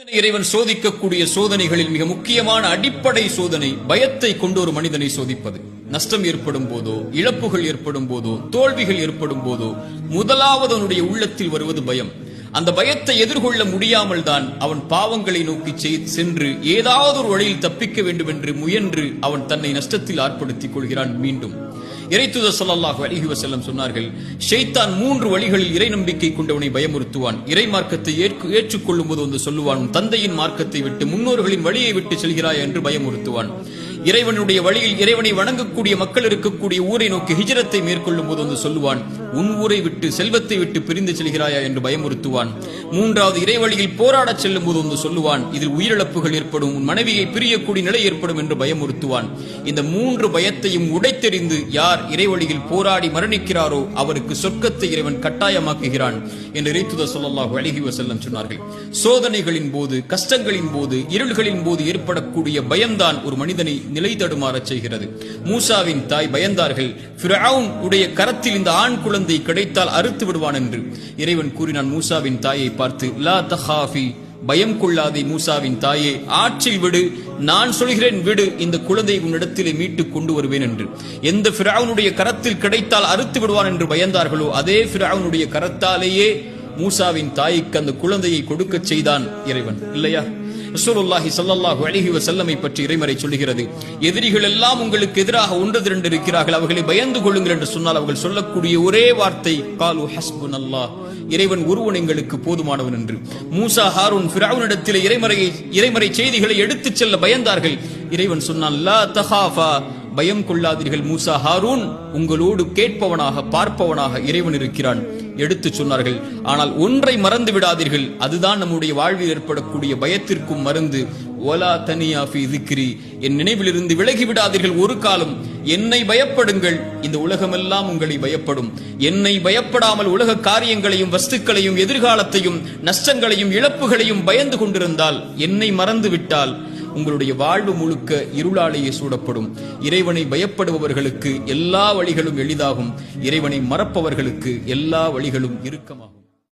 இறைவன் சோதிக்கக்கூடிய சோதனைகளில் மிக முக்கியமான அடிப்படை சோதனை பயத்தை கொண்டு ஒரு மனிதனை சோதிப்பது. நஷ்டம் ஏற்படும் போதோ, இழப்புகள் ஏற்படும் போதோ, தோல்விகள் ஏற்படும் போதோ முதலாவது அவனுடைய உள்ளத்தில் வருவது பயம். அந்த பயத்தை எதிர்கொள்ள முடியாமல் தான் அவன் பாவங்களை நோக்கி சென்று ஏதாவது ஒரு வழியில் தப்பிக்க வேண்டும் என்று முயன்று அவன் தன்னை நஷ்டத்தில் ஆட்படுத்திக் கொள்கிறான். மீண்டும் இறைத்தூதர் ஸல்லல்லாஹு அலைஹி வஸல்லம் சொன்னார்கள், ஷைத்தான் 3 வழிகளில் இறை நம்பிக்கை கொண்டவனை பயமுறுத்துவான். இறை மார்க்கத்தை ஏற்றுக்கொள்ளும் போது வந்து சொல்லுவான், தந்தையின் மார்க்கத்தை விட்டு முன்னோர்களின் வழியை விட்டு செல்கிறாய் என்று பயமுறுத்துவான். இறைவனுடைய வழியில் இறைவனை வணங்கக்கூடிய மக்கள் இருக்கக்கூடிய ஊரை நோக்கி ஹிஜ்ரத்தை மேற்கொள்ளும் போது வந்து சொல்லுவான், உன் ஊரை விட்டு செல்வத்தை விட்டு பிரிந்து செல்கிறாயா என்று பயமுறுத்துவான். 3வது இறைவழியில் போராடச் செல்லும் போது வந்து சொல்லுவான், இதில் உயிரிழப்புகள் ஏற்படும், உன் மனைவியை பிரியக்கூடிய நிலை ஏற்படும் என்று பயமுறுத்துவான். இந்த 3 பயத்தையும் உடைத்தெறிந்து யார் இறைவழியில் போராடி மரணிக்கிறாரோ அவருக்கு சொர்க்கத்தை இறைவன் கட்டாயமாக்குகிறான் என்று இறைத்தூதர் ஸல்லல்லாஹு அலைஹி வஸல்லம் சொன்னார்கள். சோதனைகளின் போது, கஷ்டங்களின் போது, இருள்களின் போது ஏற்படக்கூடிய பயம்தான் ஒரு மனிதனை நிலை தடுமாறச் செய்கிறது. மூசாவின் தாய் பயந்தார்கள், ஃபிரௌன் உடைய கரத்தில் இந்த ஆண் குழந்தை கிடைத்தால் அறுத்து விடுவான் என்று. இறைவன் கூறினான் மூசாவின் தாயை பார்த்து, லா தஹாஃபி, பயம் கொள்ளாதே மூசாவின் தாயே, ஆற்றில் விடு, நான் சொல்கிறேன் விடு, இந்த குழந்தையை உன்னிடத்திலே மீட்டு கொண்டு வருவேன் என்று. எந்த ஃபிரௌனுடைய கரத்தில் கிடைத்தால் அறுத்து விடுவான் என்று பயந்தார்களோ அதே ஃபிரௌனுடைய கரத்தாலேயே மூசாவின் தாய்க்கு அந்த குழந்தையை கொடுக்க செய்தான் இறைவன். இல்லையா? ரசூலுல்லாஹி ஸல்லல்லாஹு அலைஹி வஸல்லமை பற்றி இறைமறை சொல்கிறது, எதிரிகள் எல்லாம் உங்களுக்கு எதிராக ஒன்று திரண்டு இருக்கிறார்கள், அவர்களை பயந்து கொள்ளுங்கள் என்று சொன்னால் அவர்கள் சொல்லக்கூடிய ஒரே வார்த்தை காலு ஹஸ்புனல்லாஹ், இறைவன் ஒருவன் எங்களுக்கு போதுமானவன் என்று. மூசா ஹாரூன் ஃபிரௌனிடத்தில் இறைமறை செய்திகளை எடுத்துச் செல்ல பயந்தார்கள். இறைவன் சொன்னான், லா தஹாஃபா, பயம் கொள்ளாதீர்கள் மூசா ஹாரூன், உங்களோடு கேட்பவனாக பார்ப்பவனாக இறைவன் இருக்கிறான் எடுத்து சொன்னார்கள். ஆனால் ஒன்றை மறந்து விடாதீர்கள், அதுதான் நம்முடைய வாழ்வில் ஏற்படக்கூடிய பயத்திற்கும் மருந்து. வலா தனியா ஃபீ ذிக்ரி, என் நினைவிலிருந்து விலகி விடாதீர்கள் ஒரு காலம். என்னை பயப்படுங்கள், இந்த உலகமெல்லாம் உங்களை பயப்படும். என்னை பயப்படாமல் உலக காரியங்களையும் வஸ்துக்களையும் எதிர்காலத்தையும் நஷ்டங்களையும் இழப்புகளையும் பயந்து கொண்டிருந்தால், என்னை மறந்து விட்டால் உங்களுடைய வாழ்வு முழுக்க இருளாலேயே சூடப்படும். இறைவனை பயப்படுபவர்களுக்கு எல்லா வழிகளும் எளிதாகும், இறைவனை மறப்பவர்களுக்கு எல்லா வழிகளும் இறுக்கமாகும்.